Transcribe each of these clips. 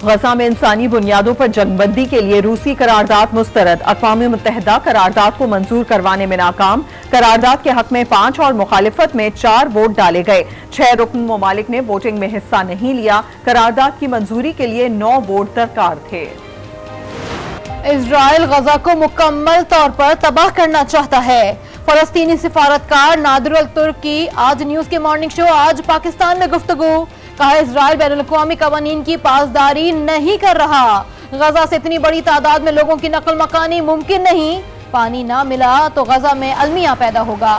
गजा में इंसानी बुनियादों पर जंगबंदी के लिए रूसी करारदाद मुस्तरद। अक़वाम मुत्तहिदा करारदाद को मंजूर करवाने में नाकाम। करारदाद के हक में 5 और मुखालिफत में 4 वोट डाले गए। 6 रुकन ममालिक ने वोटिंग में हिस्सा नहीं लिया। करारदाद की मंजूरी के लिए 9 वोट दरकार थे। इजराइल गजा को मुकम्मल तौर पर तबाह करना चाहता है। फलस्तीनी सिफारतकार नादिर अल तुर्क की आज न्यूज के मॉर्निंग शो आज पाकिस्तान में गुफ्तगू। कहा इजराइल बैनुल-अक़वामी कवानीन की पासदारी नहीं कर रहा। गजा से इतनी बड़ी तादाद में लोगों की नकल मकानी मुमकिन नहीं। पानी ना मिला तो गजा में अलमिया पैदा होगा।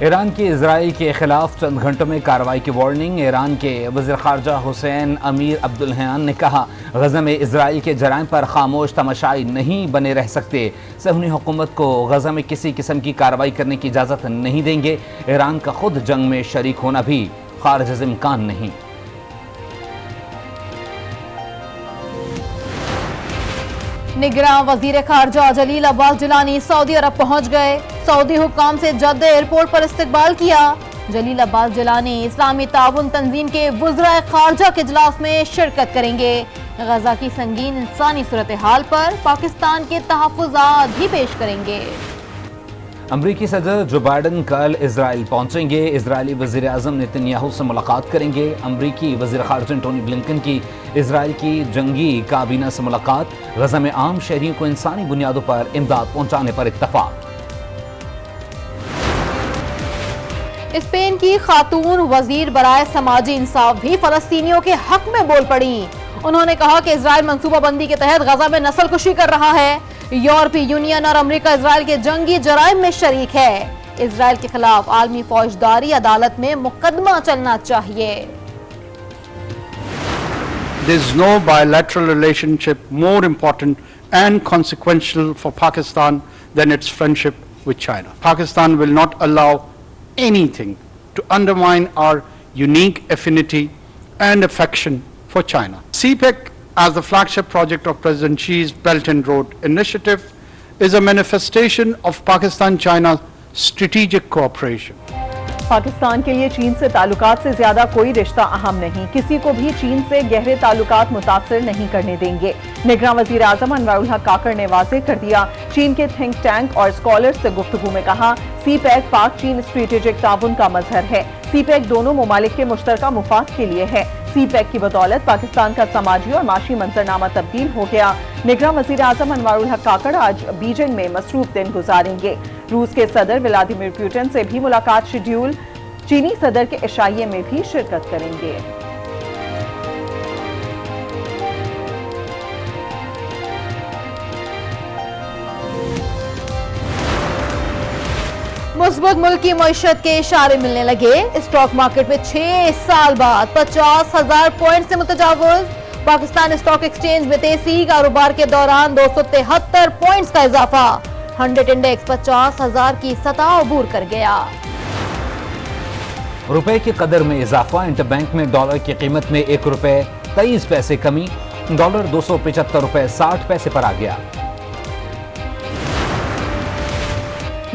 ईरान की इजराइल के खिलाफ चंद घंटों में कार्रवाई की वार्निंग। ईरान के वज़ीर ख़ारजा हुसैन अमीर अब्दुल्लहियान ने कहा गजा में इजराइल के जराइम पर खामोश तमाशाई नहीं बने रह सकते। सहूनी हुकूमत को गजा में किसी किस्म की कार्रवाई करने की इजाज़त नहीं देंगे। ईरान का खुद जंग में शरीक होना भी खारिज इम्कान नहीं। निगरान वजीर खारजा जलील अब्बास जिलानी सऊदी अरब पहुंच गए। सऊदी हुक्काम से जद्दा एयरपोर्ट पर इस्तकबाल किया। जलील अब्बास जिलानी इस्लामी ताउन तंजीम के वुज़राए खारजा के इजलास में शिरकत करेंगे। गजा की संगीन इंसानी सूरत हाल पर पाकिस्तान के तहफ़्फ़ुज़ात भी पेश करेंगे। अमरीकी सदर जो बाइडन कल इजराइल पहुंचेंगे। इजरायली वज़ीर आज़म नेतन्याहू से मुलाकात करेंगे। अमरीकी वज़ीर ख़ारजा टोनी ब्लिंकन की इजराइल की जंगी काबीना से मुलाकात। गजा में आम शहरियों को इंसानी बुनियादों पर इमदाद पहुंचाने पर इत्तफ़ाक़। स्पेन की खातून वजीर बराए समाजी इंसाफ भी फलस्तीनियों के हक में बोल पड़ी। उन्होंने कहा कि इजराइल मंसूबाबंदी के तहत गजा में नस्ल कुशी कर रहा है। यूरोपीय यूनियन और अमेरिका इजराइल के जंगी जराइम में शरीक है। इजराइल के खिलाफ आलमी फौजदारी अदालत में मुकदमा चलना चाहिए। There is no bilateral relationship more important and consequential for Pakistan than its friendship with China. Pakistan will not allow anything to undermine our unique affinity and affection for China. CPEC, as the flagship project of President Xi's Belt and Road Initiative, is a manifestation of Pakistan-China strategic cooperation. Pakistan के लिए चीन से ताल्लुकात से ज्यादा कोई रिश्ता अहम नहीं। किसी को भी चीन से गहरे ताल्लुकात मुतासिर नहीं करने देंगे। निगरान वज़ीर आज़म अनवरुल हक काकड़ ने वाज़ेह कर दिया। चीन के थिंक टैंक और स्कॉलर्स से गुफ्तगू में कहा सीपैक पाक चीन स्ट्रेटेजिक ताउन का मजहर है। सीपैक दोनों ममालिक के मुश्तरका मुफाद के लिए है। सीपैक की बदौलत पाकिस्तान का समाजी और माशी मंजरनामा तब्दील हो गया। निगरान वज़ीर आज़म अनवरुल हक काकड़ आज बीजिंग में मसरूफ दिन गुजारेंगे। रूस के सदर व्लादिमीर पुतिन से भी मुलाकात शेड्यूल। चीनी सदर के इशाइये में भी शिरकत करेंगे। मुस्बत मुल्की मईशत के इशारे मिलने लगे। स्टॉक मार्केट में 6 साल बाद 50,000 पॉइंट से मुतजावज। पाकिस्तान स्टॉक एक्सचेंज में तेजी। कारोबार के दौरान 273 पॉइंट्स का इजाफा। 100 इंडेक्स 50,000 की सतह अबूर कर गया। रुपए की कदर में इजाफा। इंटरबैंक में डॉलर की कीमत में 1 रुपए 23 पैसे कमी। डॉलर 275 रुपए 60 पैसे पर आ गया।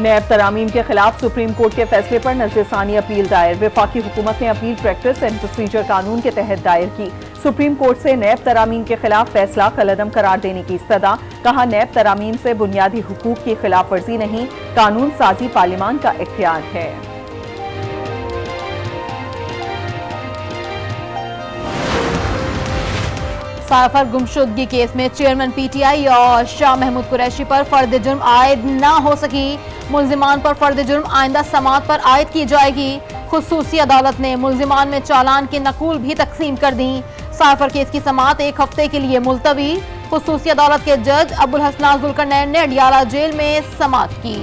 नैब तरामीम के खिलाफ सुप्रीम कोर्ट के फैसले पर नज़रसानी अपील दायर। वफाकी हुकूमत ने अपील प्रैक्टिस एंड प्रोसीजर कानून के तहत दायर की। सुप्रीम कोर्ट से नैब तरामीम के खिलाफ फैसला कलअदम करार देने की इस्तदा। कहा नैब तरामीम से बुनियादी हुकूक की खिलाफ वर्जी नहीं, कानून साजी पार्लियामान का इख्तियार है। साइफर गुमशुदगी केस में चेयरमैन पीटीआई और शाह महमूद कुरैशी पर फर्द जुर्म आयद ना हो सकी। मुल्जिमान पर फर्द जुर्म आइंदा समात पर आयद की जाएगी। खुसूसी अदालत ने मुल्जिमान में चालान की नकूल भी तकसीम कर दी। साइफर केस की समात 1 हफ्ते के लिए मुलतवी। खुसूसी अदालत के जज अबुल हसनान जुल्करनैन ने अडियाला जेल में समात की।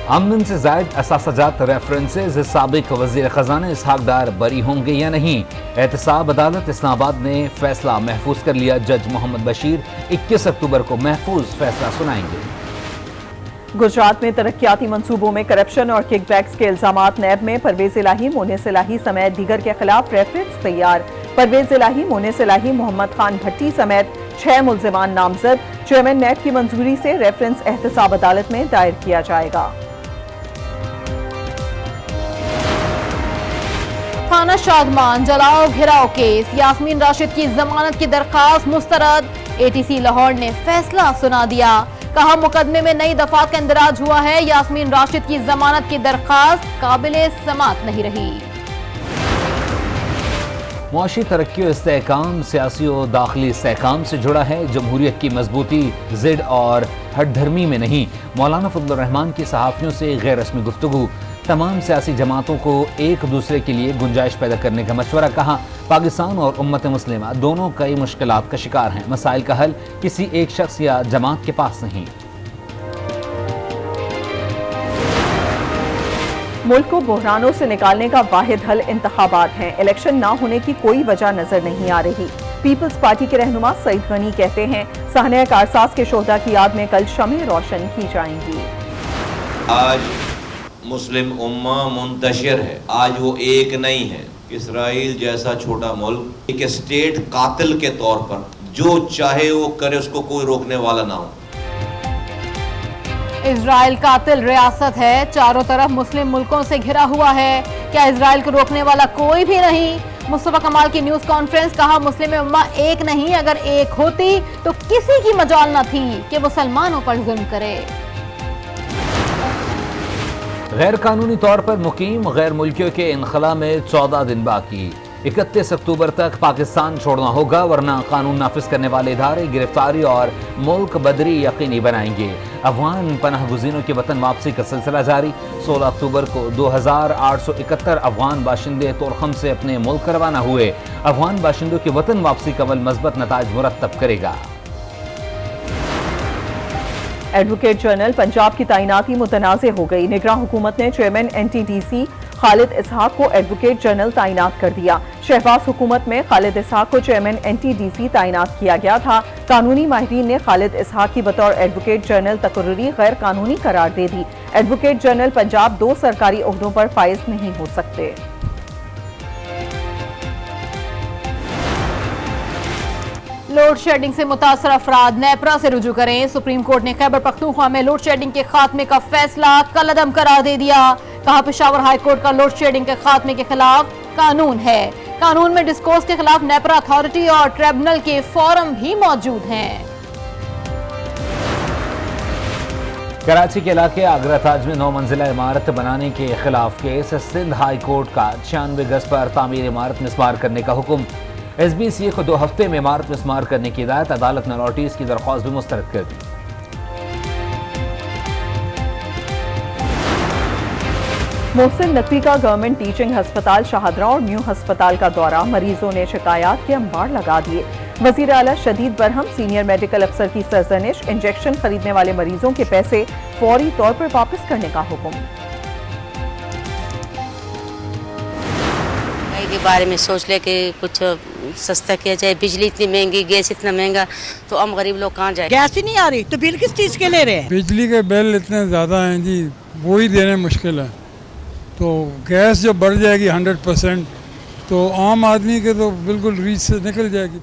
आमदन से जायद असासजात रेफरेंसेज। साबिक वजीर खजाना इसहाक डार बरी होंगे या नहीं। एहतसाब अदालत इस्लामाबाद ने फैसला महफूज कर लिया। जज मोहम्मद बशीर 21 अक्टूबर को महफूज फैसला सुनाएंगे। गुजरात में तरक्याती मंसूबों में करप्शन और किकबैक्स के इल्जामात। नैब में परवेज इलाही, मोनिस इलाही समेत दीगर के खिलाफ रेफरेंस तैयार। परवेज इलाही, मोनिस इलाही, मोहम्मद खान भट्टी समेत 6 मुल्जिमान नामजद। चेयरमैन नैब की मंजूरी से रेफरेंस एहतसाब अदालत में दायर किया जाएगा। खाना शादमान जलाओ घिराओ केस, यास्मीन राशिद की जमानत की दरखास्त मुस्तरद। एटीसी लाहौर ने फैसला सुना दिया, कहा मुकदमे में नई दफात का इंदराज हुआ है, यास्मीन राशिद की जमानत की दरखास्त काबिले समात नहीं रही। मुआशी तरक्की और इस्तेहकाम सियासी और दाखिली इस्तेहकाम से जुड़ा है। जमहूरियत की मजबूती जिद और हटधर्मी में नहीं। मौलाना फजलुर रहमान की सहाफ़ियों से गैर रस्मी गुफ्तगू, तमाम सियासी जमातों को एक दूसरे के लिए गुंजाइश पैदा करने का मशवरा। कहा पाकिस्तान और उम्मत मुस्लिमा दोनों कई मुश्किलात का शिकार हैं, मसाइल का हल किसी एक शख्स या जमात के पास नहीं। मुल्क को बहरानों से निकालने का वाहिद हल इंतखाबात हैं। इलेक्शन ना होने की कोई वजह नजर नहीं आ रही। पीपल्स पार्टी के रहनुमा सईद गनी कहते हैं साहने कारसाज के शोहदा की याद में कल शमें रोशन की जाएंगी। आज मुस्लिम उम्मा मुंतशिर है, आज वो एक नहीं है। इसराइल जैसा छोटा मुल्क एक स्टेट कातिल के तौर पर जो चाहे वो करे, उसको कोई रोकने वाला ना हो। इजराइल कातिल रियासत है, चारों तरफ मुस्लिम मुल्कों से घिरा हुआ है, क्या इजराइल को रोकने वाला कोई भी नहीं। मुस्तफा कमाल की न्यूज कॉन्फ्रेंस, कहा मुस्लिम उम्मा एक नहीं, अगर एक होती तो किसी की मजाल न थी कि मुसलमानों पर जुल्म करे। गैर कानूनी तौर पर मुकीम गैर मुल्कियों के इनखला में 14 दिन बाकी। 31 अक्टूबर तक पाकिस्तान छोड़ना होगा, वरना कानून नाफिज करने वाले इदारे गिरफ्तारी और मुल्क बदरी यकीनी बनाएंगे। अफगान पनाह गुज़ीनों की वतन वापसी का सिलसिला जारी। 16 अक्टूबर को 2871 अफगान बाशिंदे तोरखम से अपने मुल्क रवाना हुए। अफगान बाशिंदों की वतन वापसी का अमल मज़बूत नताइज मुरत्तब करेगा। एडवोकेट जनरल पंजाब की तैनाती मुतनाज़ हो गई। निगरान हुकूमत ने चेयरमैन NTDC खालिद इसहाक को एडवोकेट जनरल तैनात कर दिया। शहबाज हुकूमत में खालिद इसहाक को चेयरमैन NTDC तैनात किया गया था। कानूनी माहिरीन ने खालिद इसहाक की बतौर एडवोकेट जनरल तकर्री गैर कानूनी करार दे दी। एडवोकेट जनरल पंजाब 2 सरकारी ओहदों पर फाइज नहीं हो सकते। लोड शेडिंग से मुतासर अफराद नेपरा से रुजू करें। सुप्रीम कोर्ट ने खैबर पख्तूनख्वा में लोड शेडिंग के खात्मे का फैसला कलअदम करार दे दिया। कहा पेशावर हाई कोर्ट का लोड शेडिंग के खात्मे के खिलाफ कानून है। कानून में डिस्कोर्स के खिलाफ नेपरा अथॉरिटी और ट्रिब्यूनल के फॉरम भी मौजूद हैं। कराची के इलाके आगरा ताज में 9 मंजिला इमारत बनाने के खिलाफ केस। सिंध हाई कोर्ट का 96 गज पर तामीर इमारत मिस्मार करने का हुक्म। SBCA को 2 हफ्ते में इमारत मिस्मार करने की हिदायत। अदालत ने नोटिस की दरख्वास्त भी मुस्तरद कर दी। मोहसिन नकवी का गवर्नमेंट टीचिंग हस्पताल शाहदरा और न्यू हस्पताल का दौरा। मरीजों ने शिकायत के अंबार लगा दिए। वजीर आला शदीद बरहम, सीनियर मेडिकल अफसर की सरजनिश। इंजेक्शन खरीदने वाले मरीजों के पैसे फौरी तौर पर वापस करने का हुक्म। के बारे में सोच ले कि कुछ सस्ता किया जाए। बिजली इतनी महंगी, गैस इतना महंगा, तो हम गरीब लोग कहाँ जाए। गैस ही नहीं आ रही तो बिल किस चीज़ के ले रहे हैं। बिजली के बिल इतने ज़्यादा हैं जी, वो ही देने मुश्किल है। तो गैस जब बढ़ जाएगी 100%, तो आम आदमी के तो बिल्कुल रीच से निकल जाएगी।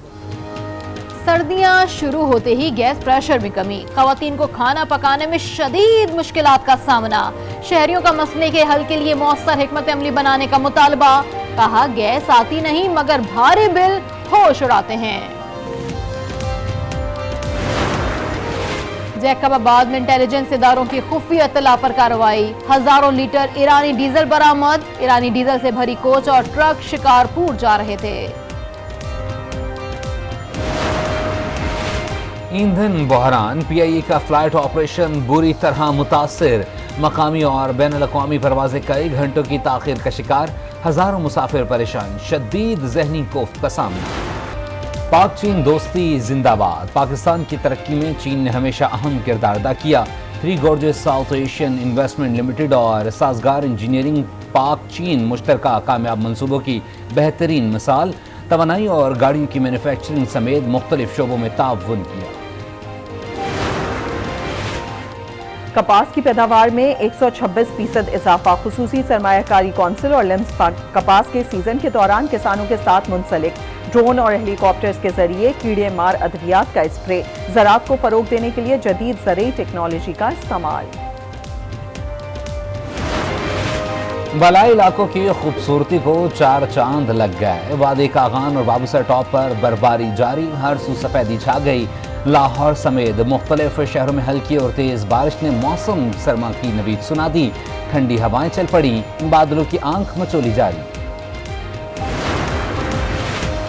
सर्दियां शुरू होते ही गैस प्रेशर में कमी। खवातीन को खाना पकाने में शदीद मुश्किलात का सामना। शहरियों का मसले के हल के लिए मौसर हिकमत अमली बनाने का मुतालबा। कहा गैस आती नहीं मगर भारी बिल होश उड़ाते हैं। जैकबाबाद में इंटेलिजेंस इदारों की खुफिया इत्तला पर कार्रवाई। हजारों लीटर ईरानी डीजल बरामद। ईरानी डीजल से भरी कोच और ट्रक शिकारपुर जा रहे थे। ईंधन बहरान। PIA का फ्लाइट ऑपरेशन बुरी तरह मुतासिर। मकामी और बैनुल-अक़वामी परवाज़ें कई घंटों की ताख़ीर का शिकार। हजारों मुसाफिर परेशान। शदीद ज़हनी कोफ्त का सामना। पाक चीन दोस्ती जिंदाबाद। पाकिस्तान की तरक्की में चीन ने हमेशा अहम किरदार अदा किया। 3 gorges south Asian investment limited और साजगार इंजीनियरिंग पाक चीन मुश्तरका कामयाब मंसूबों की बेहतरीन मिसाल। तवानाई और गाड़ियों की मैन्युफैक्चरिंग समेत मुख्तलिफ शोबों में ताउन किया। कपास की पैदावार में 126% इजाफा। खुसूसी सरमायाकारी कौंसिल और लिम्स कपास के सीजन के दौरान किसानों के साथ मुंसलिक। ड्रोन और हेलीकॉप्टर्स के जरिए कीड़े मार अद्वियात का स्प्रे। ज़राअत को फरोग देने के लिए जदीद ज़रई टेक्नोलॉजी का इस्तेमाल। बलाई इलाकों की खूबसूरती को चार चांद लग गए। वादी कागान और बाबूसर टॉप पर बर्फबारी जारी, हर सू सफेदी छा गई। लाहौर समेत मुख्तलिफ शहरों में हल्की और तेज बारिश ने मौसम सरमा की नवीद सुना दी। ठंडी हवाएं चल पड़ी, बादलों की आंख मचोली जारी।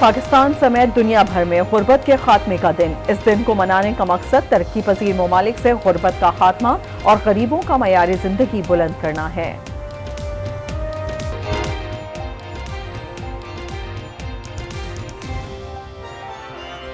पाकिस्तान समेत दुनिया भर में गुर्बत के खात्मे का दिन। इस दिन को मनाने का मकसद तरक्की पजीर ममालिक से गुर्बत का खात्मा और गरीबों का मयार जिंदगी बुलंद करना है।